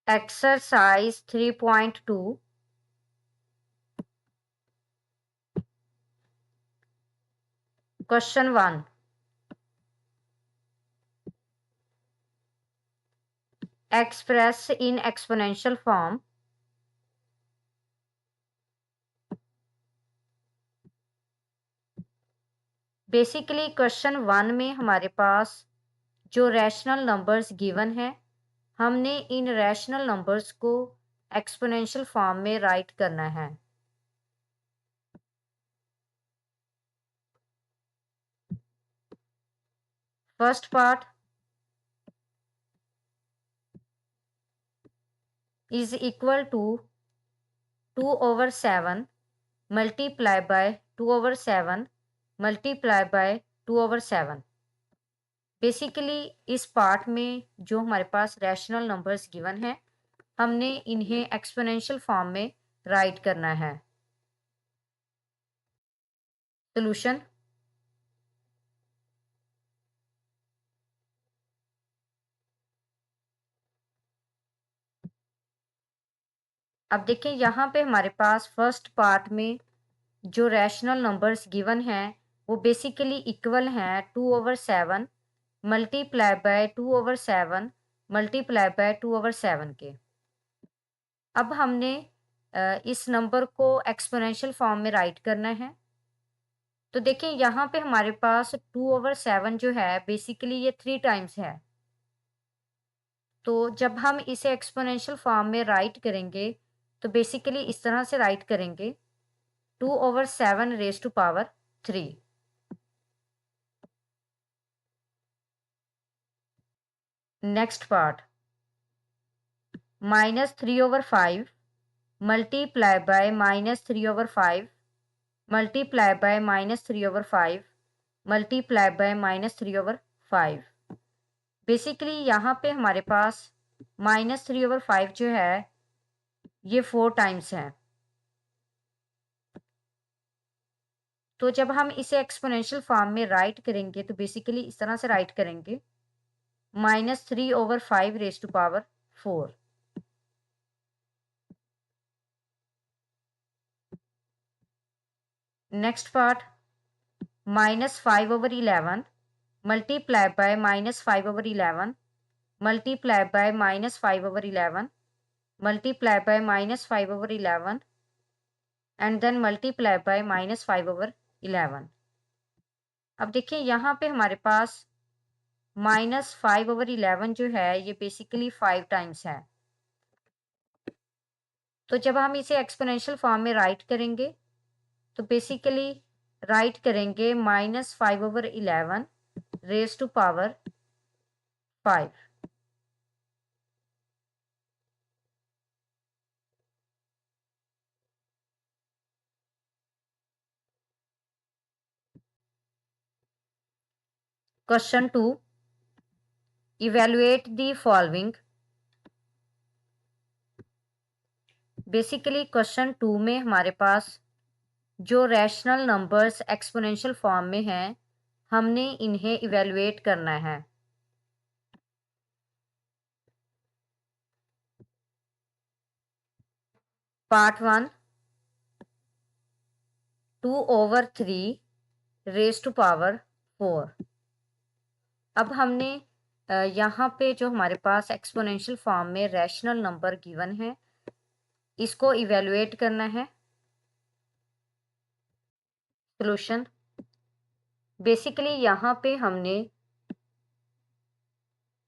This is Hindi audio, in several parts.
Exercise 3.2. Question 1. Express in exponential form. Basically question 1 में हमारे पास जो रैशनल नंबर्स गिवन है, हमने इन रैशनल नंबर्स को एक्सपोनेंशियल फॉर्म में राइट करना है। First part is equal to 2/7 multiply by 2/7 multiply by 2/7। Basically इस पार्ट में जो हमारे पास रैशनल नंबर्स गिवन है, हमने इन्हें एक्सपोनेंशियल फॉर्म में राइट करना है। सॉल्यूशन। अब देखें यहाँ पे हमारे पास फर्स्ट पार्ट में जो रैशनल नंबर्स गिवन हैं वो बेसिकली इक्वल हैं 2/7 मल्टीप्लाई बाय 2/7 मल्टीप्लाई बाय 2/7 के। अब हमने इस नंबर को एक्सपोनेंशियल फॉर्म में राइट करना है। तो देखिए यहाँ पे हमारे पास 2/7 जो है बेसिकली ये 3 टाइम्स है। तो जब हम इसे एक्सपोनेंशियल फॉर्म में राइट करेंगे तो बेसिकली इस तरह से राइट करेंगे 2/7 raise to power 3। Next part -3/5 multiply by -3/5 multiply by -3/5 multiply by -3/5। Basically यहाँ पे हमारे पास -3/5 जो है ये 4 टाइम्स है। तो जब हम इसे एक्सपोनेंशियल फॉर्म में राइट करेंगे तो बेसिकली इस तरह से राइट करेंगे -3/5 raise to power 4। Next part -5/11 multiply by -5/11 multiply by -5/11 multiply by -5/11 and then multiply by -5/11। अब देखिए यहाँ पे हमारे पास -5/11 जो है ये बेसिकली 5 टाइम्स है। तो जब हम इसे एक्सपोनेंशियल फॉर्म में राइट करेंगे तो बेसिकली राइट करेंगे -5/11 raise to power 5। Question 2, evaluate the following. Basically question 2 में हमारे पास जो रैशनल नंबर्स एक्सपोनेंशियल फॉर्म में हैं, हमने इन्हें इवेलुएट करना है। Part 1 2/3 raise to power 4। अब हमने यहाँ पे जो हमारे पास एक्सपोनेंशियल फॉर्म में रैशनल नंबर गिवन है इसको इवेलुएट करना है। सॉल्यूशन। बेसिकली यहाँ पे हमने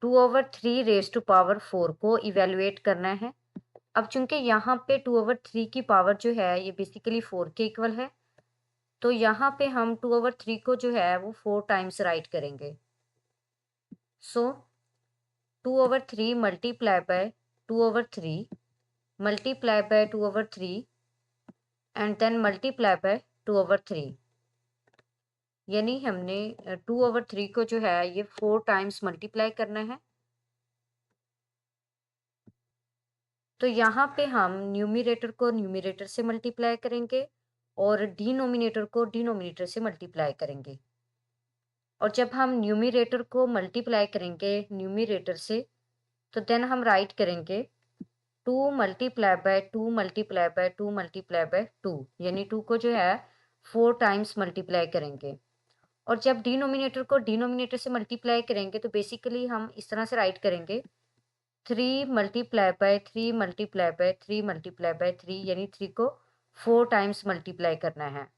2/3 रेज टू पावर 4 को इवेलुएट करना है। अब चूंकि यहाँ पे 2/3 की पावर जो है ये बेसिकली 4 के इक्वल है, तो यहाँ पे हम 2/3 को जो है वो 4 टाइम्स राइट करेंगे। So 2/3 multiply by 2/3 multiply by 2/3 and then multiply by 2/3। यानी हमने 2/3 को जो है ये 4 टाइम्स मल्टीप्लाई करना है। तो यहाँ पे हम न्यूमरेटर को न्यूमरेटर से मल्टीप्लाई करेंगे और डिनोमिनेटर को डिनोमिनेटर से मल्टीप्लाई करेंगे। और जब हम न्यूमरेटर को मल्टीप्लाई करेंगे न्यूमरेटर से तो देन हम राइट करेंगे 2 multiply by 2 multiply by 2 multiply by 2, यानी 2 को जो है 4 टाइम्स मल्टीप्लाई करेंगे। और जब डिनोमिनेटर को डिनोमिनेटर से मल्टीप्लाई करेंगे तो बेसिकली हम इस तरह से राइट करेंगे 3 multiply by 3 multiply by 3 multiply by 3, यानी 3 को 4 टाइम्स मल्टीप्लाई करना है।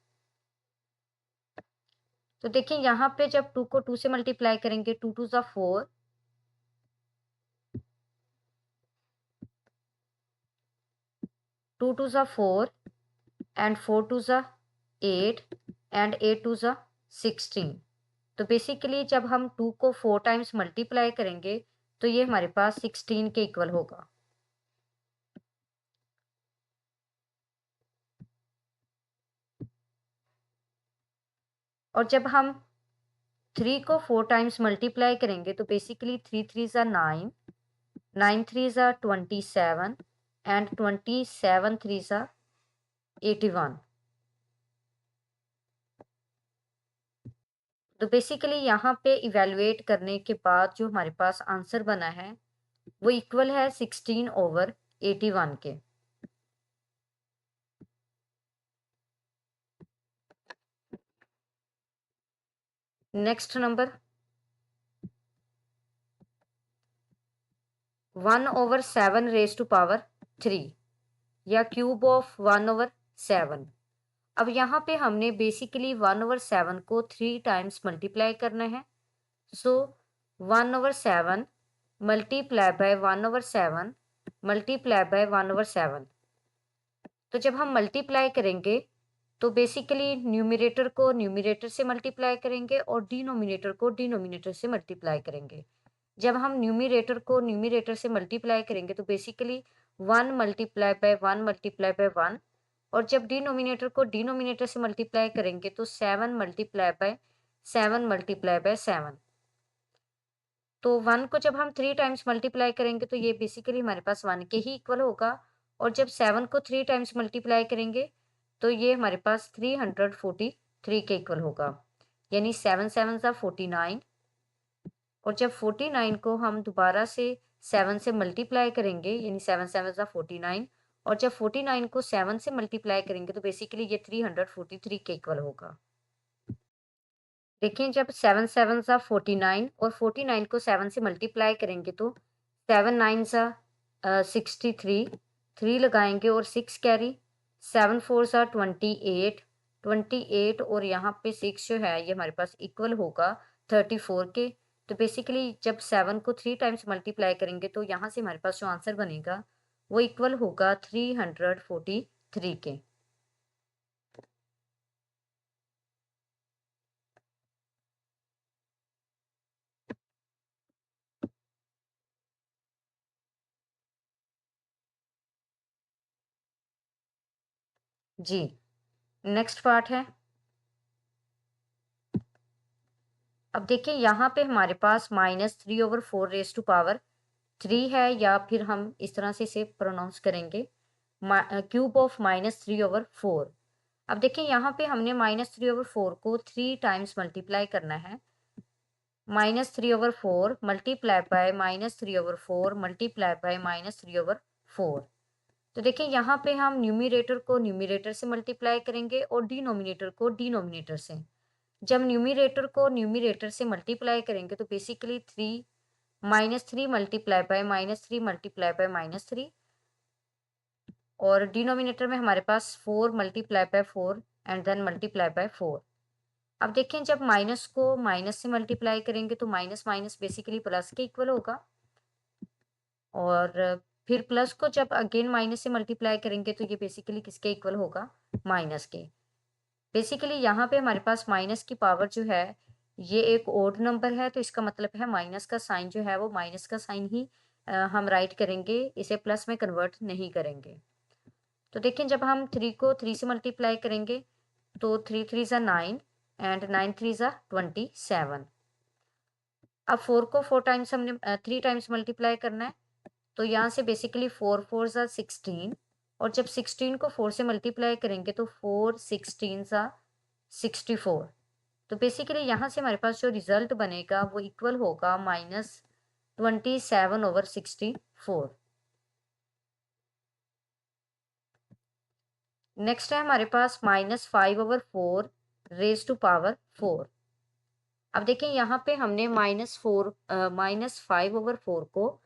तो देखिए यहाँ पे जब 2 को 2 से मल्टीप्लाई करेंगे, 2 2 ज़ा 4, 2 2 ज़ा 4 एंड 4 2 ज़ा 8 एंड 8 2 ज़ा 16। तो बेसिकली जब हम 2 को 4 टाइम्स मल्टीप्लाई करेंगे तो ये हमारे पास 16 के इक्वल होगा। और जब हम 3 को 4 टाइम्स मल्टीप्लाई करेंगे तो बेसिकली 3 3 ज़ा 9, 9 3 ज़ा 27 एंड 27 3 ज़ा 81। तो बेसिकली यहाँ पे इवेलुएट करने के बाद जो हमारे पास आंसर बना है वो इक्वल है 16/81 के। Next number 1/7 raise to power 3 या क्यूब ऑफ 1/7। अब यहाँ पे हमने बेसिकली 1/7 को 3 टाइम्स मल्टीप्लाई करना है। सो 1/7 मल्टीप्लाई बाय 1/7 मल्टीप्लाई बाय 1/7। तो जब हम मल्टीप्लाई करेंगे तो बेसिकली न्यूमरेटर को न्यूमरेटर से मल्टीप्लाई करेंगे और डिनोमिनेटर को डिनोमिनेटर से मल्टीप्लाई करेंगे। जब हम न्यूमरेटर को न्यूमरेटर से मल्टीप्लाई करेंगे तो basically 1 multiply by 1 multiply by 1, और जब डिनोमिनेटर को डिनोमिनेटर से मल्टीप्लाई करेंगे तो 7 मल्टीप्लाई बाय 7 मल्टीप्लाई बाय 7। तो 1 को जब हम 3 टाइम्स मल्टीप्लाई करेंगे तो ये बेसिकली हमारे पास 1 के ही इक्वल होगा। और जब 7 को 3 टाइम्स मल्टीप्लाई करेंगे तो ये हमारे पास 343 के इक्वल होगा, यानी 7 7 ज़ा 49। और जब 49 को हम दोबारा से 7 से मल्टीप्लाई करेंगे, यानी 7 7 ज़ा 49, और जब 49 को 7 से मल्टीप्लाई करेंगे तो बेसिकली ये 343 के इक्वल होगा। देखिए जब 7 7 ज़ा 49 और 49 को 7 से मल्टीप्लाई करेंगे तो 7 9 ज़ा 63, 3 लगाएंगे और 6 कैरी, 7 4 ज़ा 28, 28 और यहाँ पे 6 जो है ये हमारे पास इक्वल होगा 34 के। तो बेसिकली जब 7 को 3 टाइम्स मल्टीप्लाई करेंगे तो यहाँ से हमारे पास जो आंसर बनेगा वो इक्वल होगा 343 के। जी, नेक्स्ट पार्ट है। अब देखिए यहाँ पे हमारे पास -3/4 रेज टू पावर 3 है, या फिर हम इस तरह से इसे प्रोनाउंस करेंगे क्यूब ऑफ -3/4। अब देखिए यहाँ पे हमने -3/4 को 3 टाइम्स मल्टीप्लाई करना है। -3/4 मल्टीप्लाई बाय -3/4 मल्टीप्लाई बाय -3/4। तो देखिए यहाँ पे हम न्यूमरेटर को न्यूमरेटर से मल्टीप्लाई करेंगे और डिनोमिनेटर को डिनोमिनेटर से। जब न्यूमरेटर को न्यूमरेटर से मल्टीप्लाई करेंगे तो basically 3 -3 multiply by -3 multiply by -3, और डिनोमिनेटर में हमारे पास 4 multiply by 4 and then multiply by 4। अब देखें जब माइनस को माइनस से मल्टीप्लाई करेंगे तो माइनस माइनस बेसिकली प्लस के इक्वल होगा, और फिर प्लस को जब अगेन माइनस से मल्टीप्लाई करेंगे तो ये बेसिकली किसके इक्वल होगा, माइनस के। बेसिकली यहाँ पे हमारे पास माइनस की पावर जो है ये एक ओड नंबर है, तो इसका मतलब है माइनस का साइन जो है वो माइनस का साइन ही हम राइट करेंगे, इसे प्लस में कन्वर्ट नहीं करेंगे। तो देखें जब हम 3 को 3 से मल्टीप्लाई करेंगे तो 3 3 ज़ा 9 एंड 9 3 ज़ा 27। अब 4 को 4 टाइम्स हमने 3 टाइम्स मल्टीप्लाई करना है, तो यहाँ से बेसिकली 4 4 ज़ा 16, और जब 16 को 4 से मल्टीप्लाई करेंगे तो 4 16 ज़ा 64। तो बेसिकली यहाँ से हमारे पास जो रिजल्ट बनेगा वो इक्वल होगा -27/64। नेक्स्ट है हमारे पास -5/4 रेज टू पावर 4। अब देखिए यहाँ पे हमने -5/4 को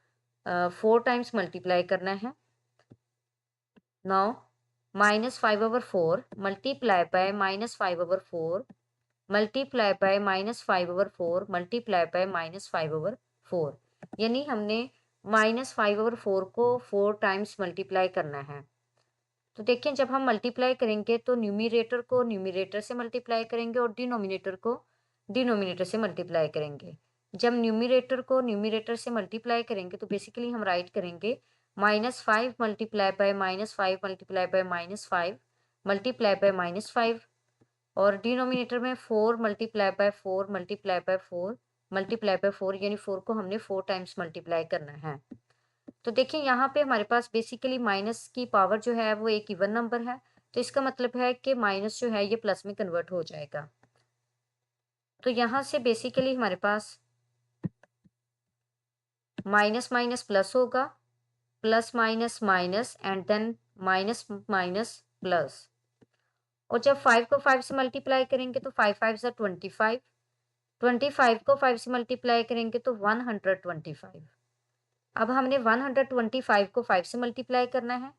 4 टाइम्स मल्टीप्लाई करना है। Now -5/4 multiply by -5/4 multiply by -5/4 multiply by -5/4, यानी हमने -5/4 को 4 टाइम्स मल्टीप्लाई करना है। तो देखिए जब हम मल्टीप्लाई करेंगे तो न्यूमरेटर को न्यूमरेटर से मल्टीप्लाई करेंगे और डिनोमिनेटर को डिनोमिनेटर से मल्टीप्लाई करेंगे। जब न्यूमरेटर को न्यूमरेटर से मल्टीप्लाई करेंगे तो बेसिकली हम राइट करेंगे -5 multiply by -5 multiply by -5 multiply by -5, और डिनोमिनेटर में 4 multiply by 4 multiply by 4 multiply by 4, यानी 4 को हमने 4 टाइम्स मल्टीप्लाई करना है। तो देखिए यहाँ पे हमारे पास बेसिकली माइनस की पावर जो है वो एक इवन नंबर है, तो इसका मतलब है कि माइनस जो है ये प्लस में कन्वर्ट हो जाएगा। तो यहाँ से बेसिकली हमारे पास माइनस माइनस प्लस होगा, plus minus minus and then minus minus plus. और जब 5 को 5 से मल्टीप्लाई करेंगे तो 5 5 सा 25, 25 को 5 से मल्टीप्लाई करेंगे तो 125। अब हमने 125 को 5 से मल्टीप्लाई करना है।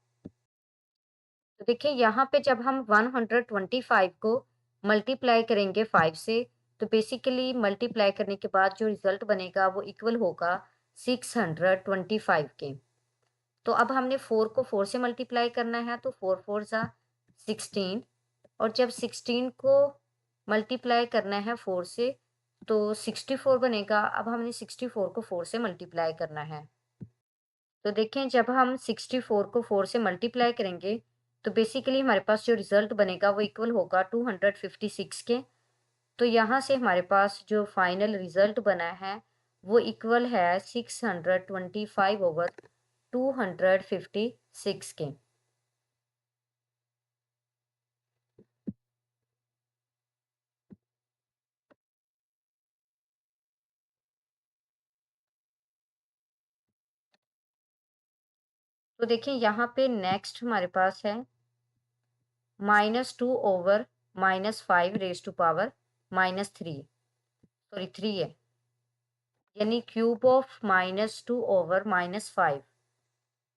तो देखिए यहाँ पे जब हम 125 को मल्टीप्लाई करेंगे 5 से, तो बेसिकली मल्टीप्लाई करने के बाद जो रिजल्ट बनेगा वो इक्वल होगा 625 के। तो अब हमने 4 को 4 से मल्टीप्लाई करना है, तो 4 4 सा 16, और जब 16 को मल्टीप्लाई करना है 4 से तो 64 बनेगा। अब हमने 64 को 4 से मल्टीप्लाई करना है। तो देखें जब हम 64 को 4 से मल्टीप्लाई करेंगे तो बेसिकली हमारे पास जो रिजल्ट बनेगा वो इक्वल होगा 256 के। तो यहाँ से हमारे पास जो फाइनल रिजल्ट बना है वो इक्वल है 625/256 के। तो देखिए यहाँ पे नेक्स्ट हमारे पास है -2/-5 रेज टू पावर -3, सॉरी 3 है, यानी क्यूब ऑफ -2/-5।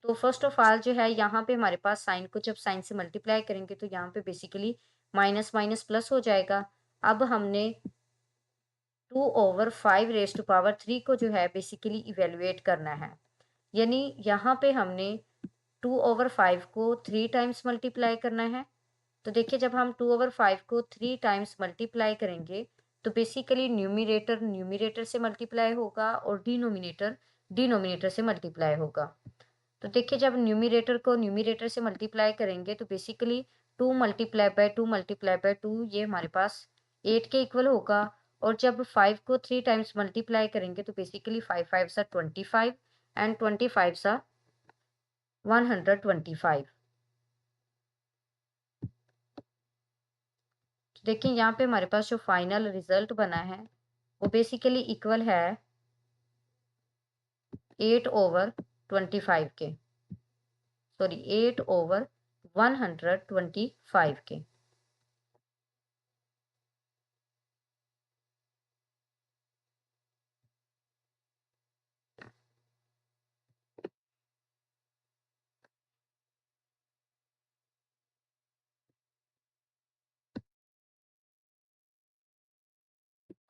तो फर्स्ट ऑफ ऑल जो है यहाँ पे हमारे पास साइन को जब साइन से मल्टीप्लाई करेंगे तो यहाँ पे बेसिकली माइनस माइनस प्लस हो जाएगा। अब हमने 2/5 रेज टू पावर 3 को जो है बेसिकली इवेलुएट करना है, यानी यहाँ पे हमने 2/5 को 3 टाइम्स मल्टीप्लाई करना है। तो देखिए जब हम 2/5 को 3 टाइम्स मल्टीप्लाई करेंगे तो बेसिकली न्यूमरेटर न्यूमरेटर से मल्टीप्लाई होगा और डिनोमिनेटर डिनोमिनेटर से मल्टीप्लाई होगा। तो देखिए जब न्यूमरेटर को न्यूमरेटर से मल्टीप्लाई करेंगे तो basically 2 multiply by 2 multiply by 2 ये हमारे पास 8 के इक्वल होगा। और जब 5 को 3 टाइम्स मल्टीप्लाई करेंगे तो बेसिकली 5 5 सा 25 एंड 25 सा 125। तो देखिए यहाँ पे हमारे पास जो फाइनल रिजल्ट बना है वो बेसिकली इक्वल है 8/25 के, सॉरी 8/125 के।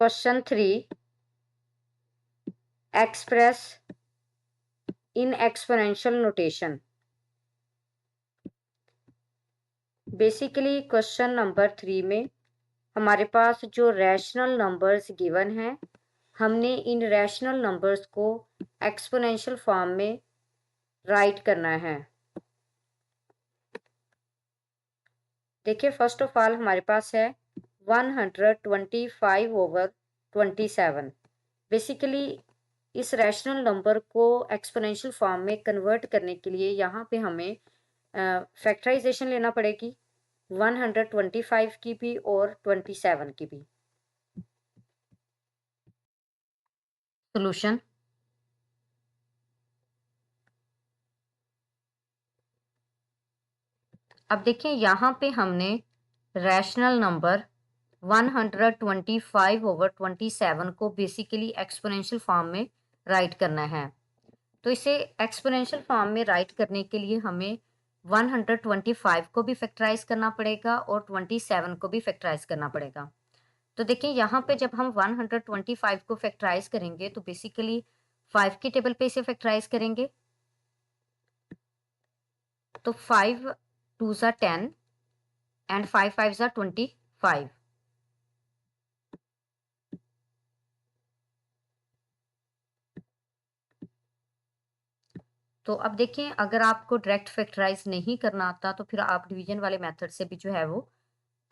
Question 3, express in exponential notation. Basically question number 3 में हमारे पास जो रैशनल नंबर्स गिवन हैं, हमने इन रैशनल नंबर्स को एक्सपोनेंशियल फॉर्म में राइट करना है। देखिए फर्स्ट ऑफ ऑल हमारे पास है 125/27। बेसिकली इस रैशनल नंबर को एक्सपोनेंशियल फॉर्म में कन्वर्ट करने के लिए यहाँ पे हमें फैक्टराइजेशन लेना पड़ेगी 125 की भी और 27 की भी। सॉल्यूशन, अब देखिए यहाँ पे हमने रैशनल नंबर 125/27 को बेसिकली एक्सपोनेंशियल फॉर्म में राइट करना है। तो इसे एक्सपोनेंशियल फॉर्म में राइट करने के लिए हमें 125 को भी फैक्टराइज करना पड़ेगा और 27 को भी फैक्टराइज करना पड़ेगा। तो देखिए यहाँ पे जब हम 125 को फैक्टराइज करेंगे तो बेसिकली 5 की टेबल पे इसे फैक्टराइज करेंगे। तो 5 2 ज़ा 10 एंड 5 5 ज़ा 25। तो अब देखें, अगर आपको डायरेक्ट फैक्टराइज नहीं करना आता तो फिर आप डिवीजन वाले मेथड से भी जो है वो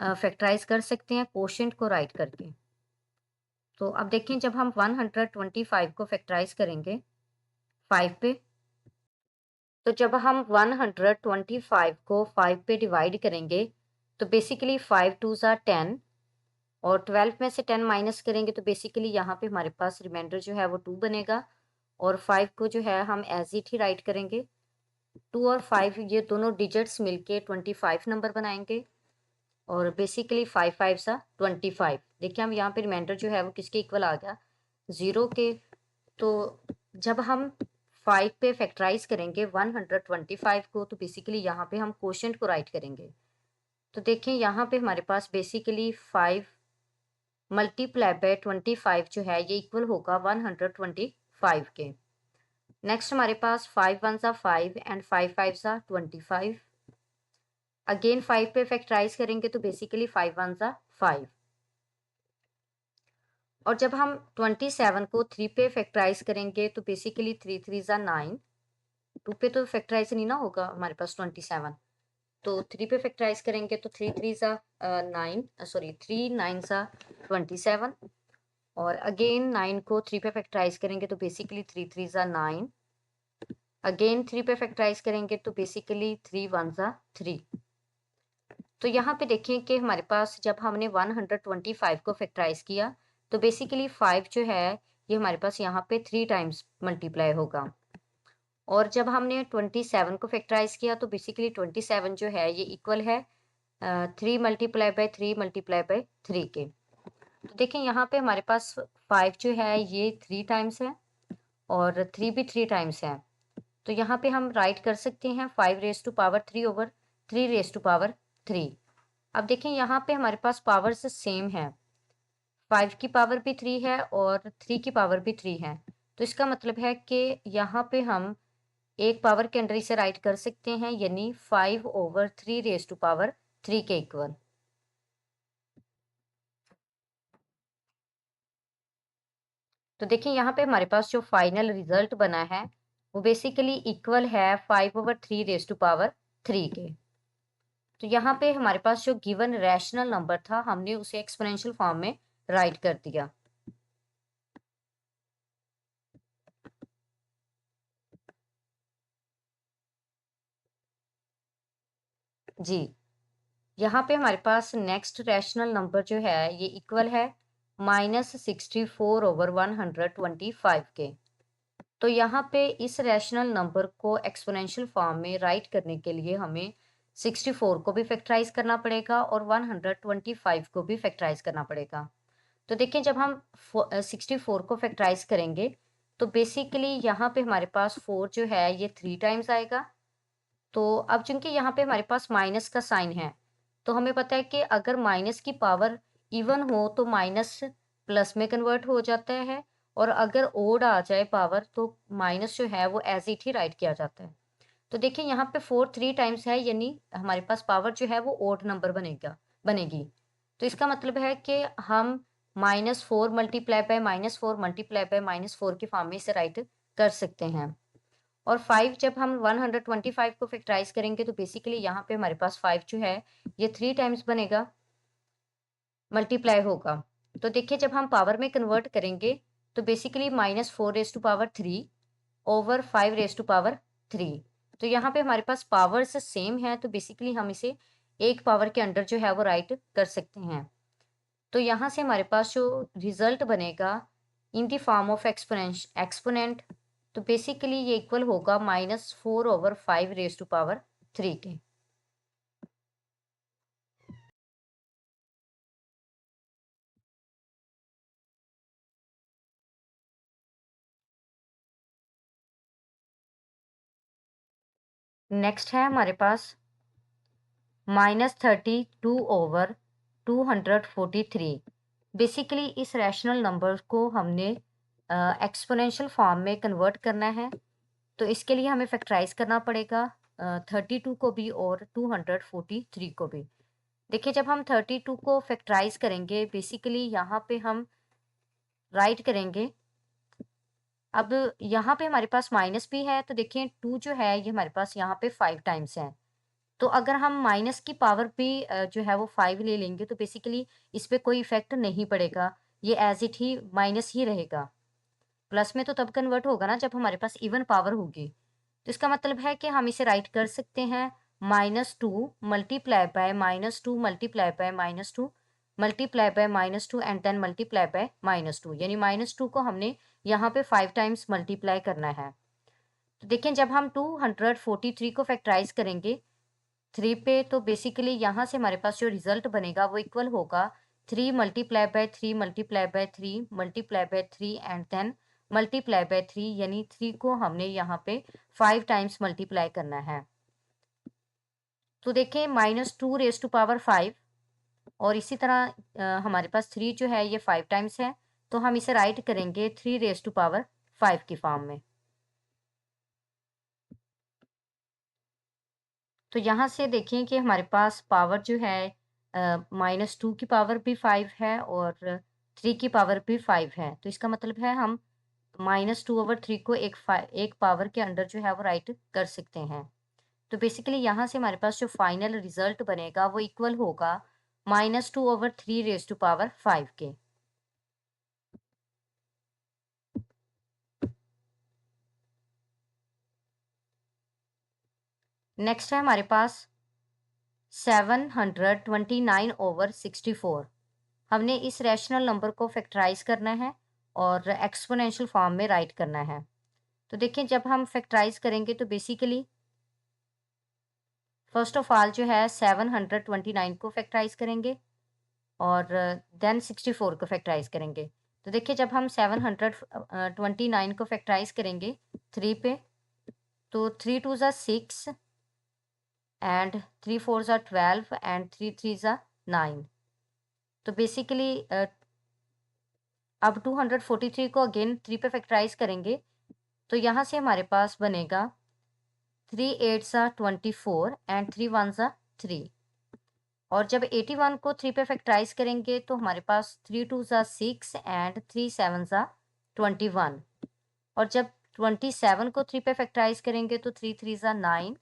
फैक्टराइज कर सकते हैं कोशेंट को राइट करके। तो अब देखें, जब हम 125 को फैक्टराइज करेंगे 5 पे, तो जब हम 125 को 5 पे डिवाइड करेंगे तो बेसिकली 5 2 ज़ा 10 और 12 में से 10 माइनस करेंगे तो बेसिकली यहाँ पे हमारे पास रिमाइंडर जो है वो 2 बनेगा और 5 को जो है हम एज इट ही राइट करेंगे। 2 और 5 ये दोनों डिजिट्स मिलके 25 नंबर बनाएंगे और बेसिकली 5 5 सा 25। देखिए हम यहाँ पे रिमाइंडर जो है वो किसके इक्वल आ गया, 0 के। तो जब हम 5 पे फैक्टराइज करेंगे 125 को तो बेसिकली यहाँ पे हम कोशेंट को राइट करेंगे। तो देखें यहाँ पे हमारे पास बेसिकली 5 मल्टीप्लाई बाय 25 जो है ये इक्वल होगा 125 के। नेक्स्ट हमारे पास 5 1 सा 5 एंड 5 5 सा 25। अगेन 5 पे फैक्टराइज करेंगे तो बेसिकली 5 1 सा 5। और जब हम 27 को 3 पे फैक्टराइज करेंगे तो बेसिकली 3 3 ज़ा 9। 2 पे तो फैक्टराइज नहीं ना होगा हमारे पास 27, तो 3 पे फैक्टराइज करेंगे तो 3 3 ज़ा 9, सॉरी 3 9 ज़ा 27। और अगेन 9 को 3 पे फैक्टराइज करेंगे तो बेसिकली 3 3 ज़ा 9। अगेन 3 पे फैक्टराइज करेंगे तो बेसिकली 3 1 ज़ा 3। तो यहाँ पे देखें कि हमारे पास जब हमने 125 को फैक्टराइज किया तो बेसिकली 5 जो है ये हमारे पास यहाँ पे 3 टाइम्स मल्टीप्लाई होगा। और जब हमने 27 को फैक्टराइज किया तो बेसिकली 27 जो है ये इक्वल है 3 मल्टीप्लाई बाय 3 मल्टीप्लाई बाय 3 के। तो देखें यहाँ पे हमारे पास 5 जो है ये 3 टाइम्स है और 3 भी 3 टाइम्स है। तो यहाँ पे हम राइट कर सकते हैं 5 raise to power 3 over 3 raise to power 3। अब देखें यहाँ पे हमारे पास पावर्स सेम है, 5 की पावर भी 3 है और 3 की पावर भी 3 है। तो इसका मतलब है कि यहाँ पे हम एक पावर के अंदर इसे राइट कर सकते हैं, यानी 5 ओवर 3 रेज टू पावर 3 के इक्वल। तो देखिए यहाँ पे हमारे पास जो फाइनल रिजल्ट बना है वो बेसिकली इक्वल है 5 ओवर 3 रेज टू पावर 3 के। तो यहाँ पे हमारे पास जो गिवन रैशनल नंबर था हमने उसे एक्सपोनेंशियल फॉर्म में राइट कर दिया। जी, यहाँ पे हमारे पास नेक्स्ट रैशनल नंबर जो है ये इक्वल है -64 ओवर 125 के। तो यहाँ पे इस रैशनल नंबर को एक्सपोनेंशियल फॉर्म में राइट करने के लिए हमें 64 को भी फैक्टराइज करना पड़ेगा और 125 को भी फैक्टराइज करना पड़ेगा। तो देखिए जब हम 64 को फैक्टराइज करेंगे तो बेसिकली यहाँ पे हमारे पास 4 जो है ये 3 टाइम्स आएगा। तो अब चूंकि यहाँ पे हमारे पास माइनस का साइन है तो हमें पता है कि अगर माइनस की पावर इवन हो तो माइनस प्लस में कन्वर्ट हो जाता है और अगर ओड आ जाए पावर तो माइनस जो है वो एज इट ही राइट किया जाता है। तो देखिए यहाँ पे 4 3 टाइम्स है यानी हमारे पास पावर जो है वो ओड नंबर बनेगी। तो इसका मतलब है कि हम -4 मल्टीप्लाई बाय -4 मल्टीप्लाई बाय -4 की फॉर्म में इसे राइट कर सकते हैं। और 5 जब हम 125 को फैक्टराइज करेंगे तो बेसिकली यहाँ पे हमारे पास 5 जो है ये 3 टाइम्स बनेगा, मल्टीप्लाई होगा। तो देखिए जब हम पावर में कन्वर्ट करेंगे तो basically -4 raise to power 3 over 5 raise to power 3। तो यहाँ पे हमारे पास पावर्स सेम है तो बेसिकली हम इसे एक पावर के अंडर जो है वो राइट कर सकते हैं। तो यहाँ से हमारे पास जो रिजल्ट बनेगा in the form of exponent, तो बेसिकली ये इक्वल होगा -4 ओवर 5 रेज टू पावर 3 के। नेक्स्ट है हमारे पास -32/243। बेसिकली इस रैशनल नंबर को हमने एक्सपोनेंशियल फॉर्म में कन्वर्ट करना है, तो इसके लिए हमें फैक्टराइज करना पड़ेगा 32 को भी और 243 को भी। देखिए जब हम 32 को फैक्टराइज करेंगे बेसिकली यहाँ पे हम राइट करेंगे। अब यहाँ पे हमारे पास माइनस भी है, तो देखिए 2 जो है ये हमारे पास यहाँ पे 5 टाइम्स है। तो अगर हम माइनस की पावर भी जो है वो 5 ले लेंगे तो बेसिकली इस पे कोई इफ़ेक्ट नहीं पड़ेगा, ये एज़ इट ही माइनस ही रहेगा। प्लस में तो तब कन्वर्ट होगा ना जब हमारे पास इवन पावर होगी। तो इसका मतलब है कि हम इसे राइट कर सकते हैं -2 multiply by -2 multiply by -2 multiply by -2 and then multiply by -2, यानी -2 को हमने यहाँ पे 5 टाइम्स मल्टीप्लाई करना है। तो देखें जब हम 243 को फैक्टराइज करेंगे 3 पे, तो बेसिकली यहाँ से हमारे पास जो रिजल्ट बनेगा वो इक्वल होगा 3 multiply by 3 multiply by 3 multiply by 3 and then multiply by 3, यानी 3 को हमने यहाँ पे 5 टाइम्स मल्टीप्लाई करना है। तो देखें -2⁵ और इसी तरह हमारे पास 3 जो है ये 5 टाइम्स है, तो हम इसे राइट करेंगे 3⁵ की फॉर्म में। तो यहाँ से देखें कि हमारे पास पावर जो है -2 की पावर भी 5 है और 3 की पावर भी 5 है। तो इसका मतलब है हम -2/3 को एक पावर के अंडर जो है वो राइट कर सकते हैं। तो बेसिकली यहाँ से हमारे पास जो फाइनल रिजल्ट बनेगा वो इक्वल होगा -2/3⁵ के। नेक्स्ट है हमारे पास 729/64। हमने इस रैशनल नंबर को फैक्टराइज करना है और एक्सपोनेंशियल फॉर्म में राइट करना है। तो देखिए जब हम फैक्टराइज करेंगे तो बेसिकली फर्स्ट ऑफ ऑल जो है 729 को फैक्टराइज करेंगे और देन 64 को फैक्टराइज करेंगे। तो देखिए जब हम 729 को फैक्टराइज करेंगे 3 पे, तो 3 2 ज़ा 6 एंड 3 4 ज़ा 12 एंड 3 3 ज़ा 9। तो बेसिकली अब 243 को अगेन 3 पे फैक्टराइज करेंगे, तो यहाँ से हमारे पास बनेगा 3 8 ज़ा 24 एंड 3 1 ज़ा 3। और जब 81 को 3 पे फैक्टराइज करेंगे तो हमारे पास 3 2 ज़ा 6 एंड 3 7 ज़ा 21। और जब 27 को 3 पे फैक्टराइज करेंगे तो 3 3 ज़ा 9।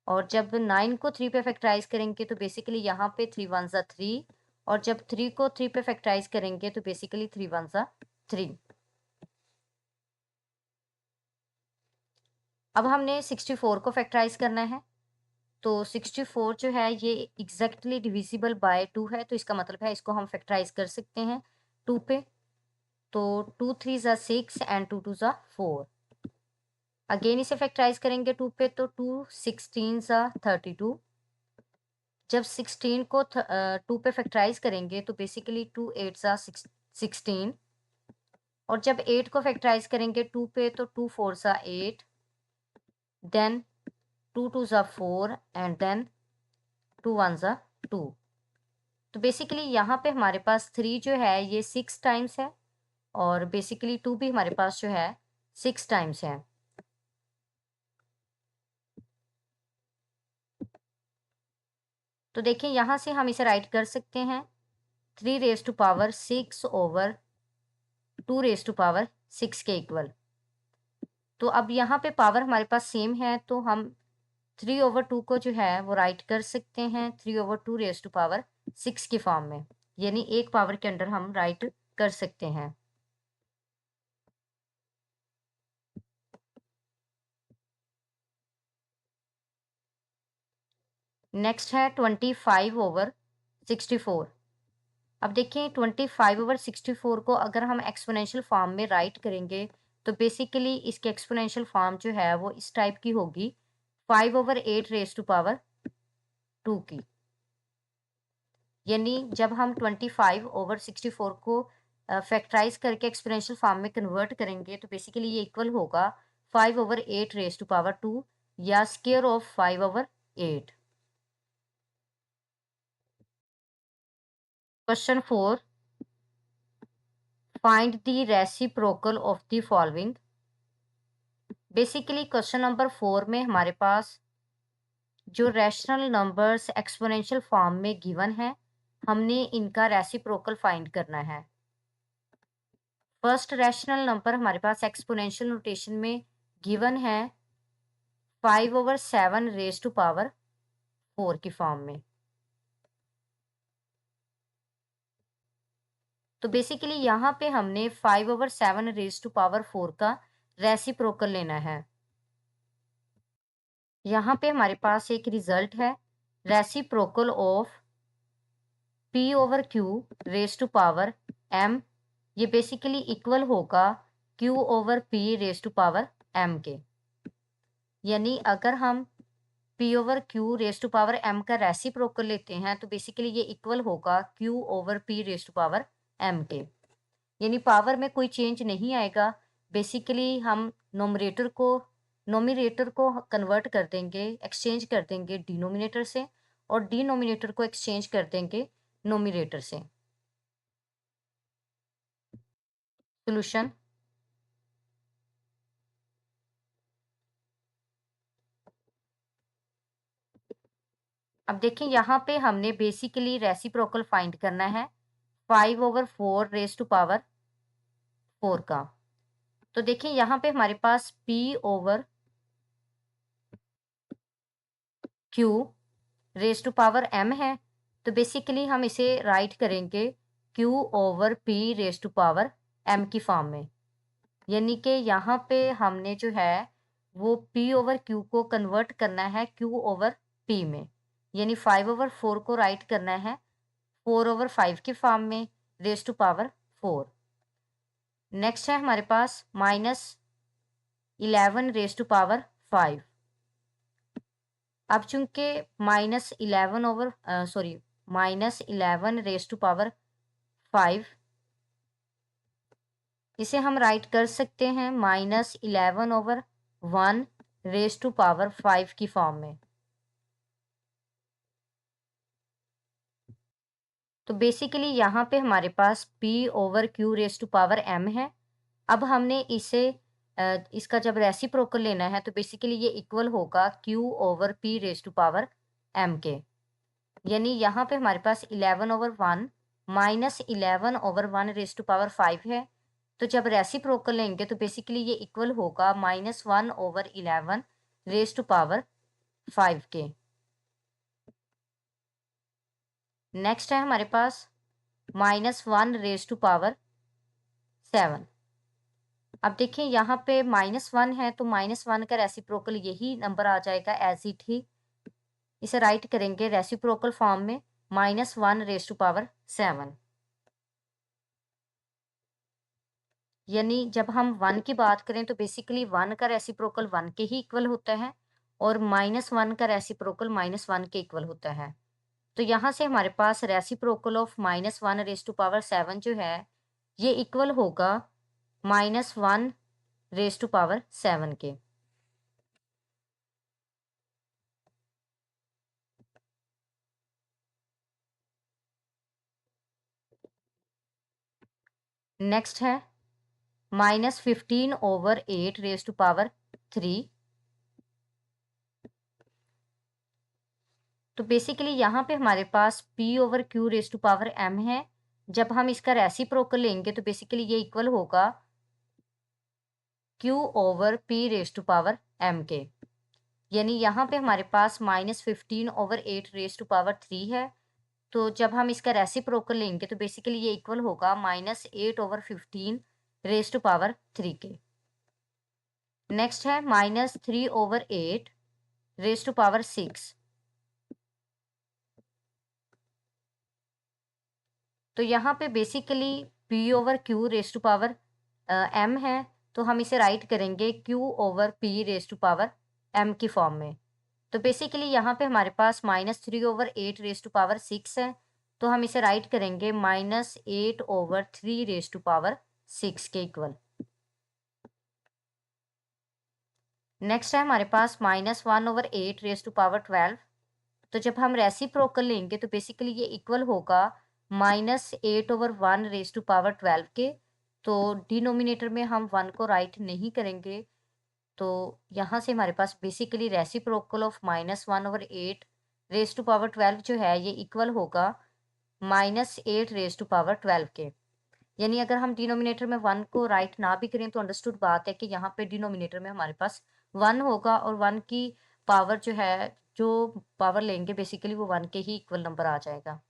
और जब 9 को 3 पे फैक्टराइज करेंगे तो बेसिकली यहाँ पे 3 1 ज़ा 3। और जब 3 को 3 पे फैक्टराइज करेंगे तो बेसिकली 3 1 ज़ा 3। अब हमने 64 को फैक्टराइज करना है, तो 64 जो है ये एग्जैक्टली डिविजिबल बाय 2 है, तो इसका मतलब है इसको हम फैक्टराइज कर सकते हैं 2 पे। तो 2 3 ज़ा 6 एंड 2 2 ज़ा 4। अगेन इसे फैक्टराइज करेंगे 2 पे, तो 2 16 ज़ा 32। जब 16 को 2 पे फैक्टराइज करेंगे तो बेसिकली 2 8 ज़ा 16। और जब 8 को फैक्टराइज करेंगे 2 पे, तो 2 4 ज़ा 8, देन 2 2 ज़ा 4 एंड देन 2 1 ज़ा 2। तो बेसिकली यहाँ पे हमारे पास 3 जो है ये 6 टाइम्स है और बेसिकली 2 भी हमारे पास जो है 6 टाइम्स है। तो देखिए यहाँ से हम इसे राइट कर सकते हैं 3⁵ के इक्वल। तो अब यहाँ पे पावर हमारे पास सेम है, तो हम 3/2 को जो है वो राइट कर सकते हैं 3/2⁶ की फॉर्म में, यानी एक पावर के अंडर हम राइट कर सकते हैं। नेक्स्ट है 25/64। अब देखिए 25/64 को अगर हम एक्सपोनेंशियल फॉर्म में राइट करेंगे तो बेसिकली इसकी एक्सपोनेंशियल फॉर्म जो है वो इस टाइप की होगी 5/8⁵ की। यानी जब हम 25/64 को फैक्टराइज करके एक्सपोनेंशियल फॉर्म में कन्वर्ट करेंगे तो बेसिकली ये इक्वल होगा 5/8⁵ या square of 5/8। Question 4, find the reciprocal of the following. Basically question number 4 में हमारे पास जो रैशनल नंबर्स एक्सपोनेंशियल फॉर्म में गिवन है, हमने इनका रेसिप्रोकल फाइंड करना है। फर्स्ट रैशनल नंबर हमारे पास एक्सपोनेंशियल नोटेशन में गिवन है 5/7 रेज टू पावर 4 की फॉर्म में। तो बेसिकली यहाँ पे हमने 5/7 रेज टू पावर 4 का रेसिप्रोकल लेना है। यहाँ पे हमारे पास एक रिजल्ट है, reciprocal of p/q raise to power m, ये बेसिकली इक्वल होगा q/p raise to power m के। यानी अगर हम p/q raise to power m का रेसिप्रोकल लेते हैं तो बेसिकली ये इक्वल होगा q/p raise to power m के। यानी पावर में कोई चेंज नहीं आएगा। बेसिकली हम नोमिनेटर को कन्वर्ट कर देंगे, एक्सचेंज कर देंगे डिनोमिनेटर से, और डिनोमिनेटर को एक्सचेंज कर देंगे नोमिनेटर से। सॉल्यूशन, अब देखें यहाँ पे हमने बेसिकली रेसिप्रोकल फाइंड करना है 5/4 रेज टू पावर 4 का। तो देखें यहाँ पे हमारे पास p/q raise to power m है, तो बेसिकली हम इसे राइट करेंगे q/p raise to power m की फॉर्म में। यानी कि यहाँ पे हमने जो है वो p/q को कन्वर्ट करना है q/p में, यानी 5/4 को राइट करना है 4/5 की फॉर्म में रेज टू पावर 4। नेक्स्ट है हमारे पास -11 रेज टू पावर 5। अब चूंकि -11 रेज टू पावर 5, इसे हम राइट कर सकते हैं -11/1 रेज टू पावर 5 की फॉर्म में। तो बेसिकली यहाँ पे हमारे पास p/q raise to power m है। अब हमने इसका जब रेसिप्रोकल लेना है तो बेसिकली ये इक्वल होगा q/p raise to power m के। यानी यहाँ पे हमारे पास 11/1 -11/1 रेज टू पावर 5 है। तो जब रेसिप्रोकल लेंगे तो बेसिकली ये इक्वल होगा -1/11 रेज टू पावर 5 के। नेक्स्ट है हमारे पास -1 रेज टू पावर 7। अब देखिए यहाँ पे -1 है तो -1 का रेसिप्रोकल यही नंबर आ जाएगा एज इट ही। इसे राइट करेंगे रेसिप्रोकल फॉर्म में -1 रेज टू पावर 7। यानी जब हम 1 की बात करें तो बेसिकली 1 का रेसिप्रोकल 1 के ही इक्वल होता है और -1 का रेसिप्रोकल -1 के इक्वल होता है। तो यहाँ से हमारे पास reciprocal of -1 raise to power 7 जो है ये इक्वल होगा -1 रेज टू पावर 7 के। नेक्स्ट है -15/8 रेज टू पावर 3। तो बेसिकली यहाँ पे हमारे पास p/q raise to power m है। जब हम इसका रेसिप्रोकल लेंगे तो बेसिकली ये इक्वल होगा q/p raise to power m के। यानी यहाँ पे हमारे पास -15/8 रेज टू पावर 3 है। तो जब हम इसका रेसिप्रोकल लेंगे तो बेसिकली ये इक्वल होगा -8/15 रेज टू पावर 3 के। नेक्स्ट है -3/8 रेज टू पावर 6। तो यहाँ पे basically p/q raise to power m है, तो हम इसे राइट करेंगे q/p raise to power m की फॉर्म में। तो बेसिकली यहाँ पे हमारे पास -3/8 रेज टू पावर 6 है, तो हम इसे राइट करेंगे -8/3 रेज टू पावर 6 के इक्वल। नेक्स्ट है हमारे पास -1/8 रेज़ टू पावर 12। तो जब हम रेसिप्रोकल लेंगे तो बेसिकली ये इक्वल होगा -8/1 रेज़ टू पावर 12 के। तो डिनोमिनेटर में हम 1 को राइट नहीं करेंगे। तो यहाँ से हमारे पास basically reciprocal of -1/8 raise to power 12 जो है ये इक्वल होगा -8 रेज़ टू पावर 12 के। यानी अगर हम डिनोमिनेटर में 1 को राइट ना भी करें तो अंडरस्टूड बात है कि यहाँ पे डिनोमिनेटर में हमारे पास 1 होगा और 1 की पावर जो है, जो पावर लेंगे बेसिकली वो 1 के ही इक्वल नंबर आ जाएगा।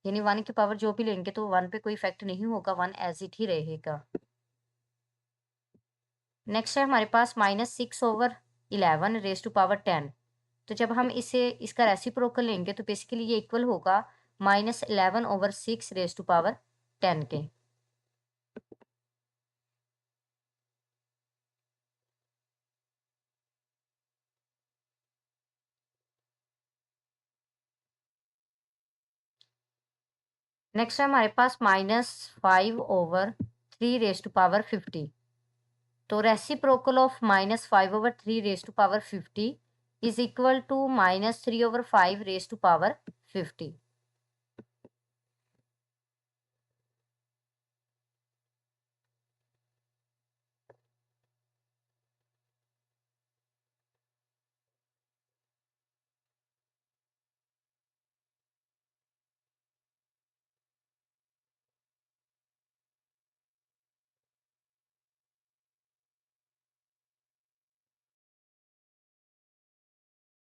यानी 1 की पावर जो भी लेंगे तो 1 पे कोई इफेक्ट नहीं होगा, 1 एज इट ही रहेगा। नेक्स्ट है हमारे पास -6/11 रेज़ टू पावर 10। तो जब हम इसे इसका रेसिप्रोकल लेंगे तो बेसिकली ये इक्वल होगा -11/6 रेज़ टू पावर 10 के। नेक्स्ट है हमारे पास -5/3 रेज़ टू पावर 50। तो reciprocal of -5/3 raise to power 50 is equal to -3/5 raise to power 50।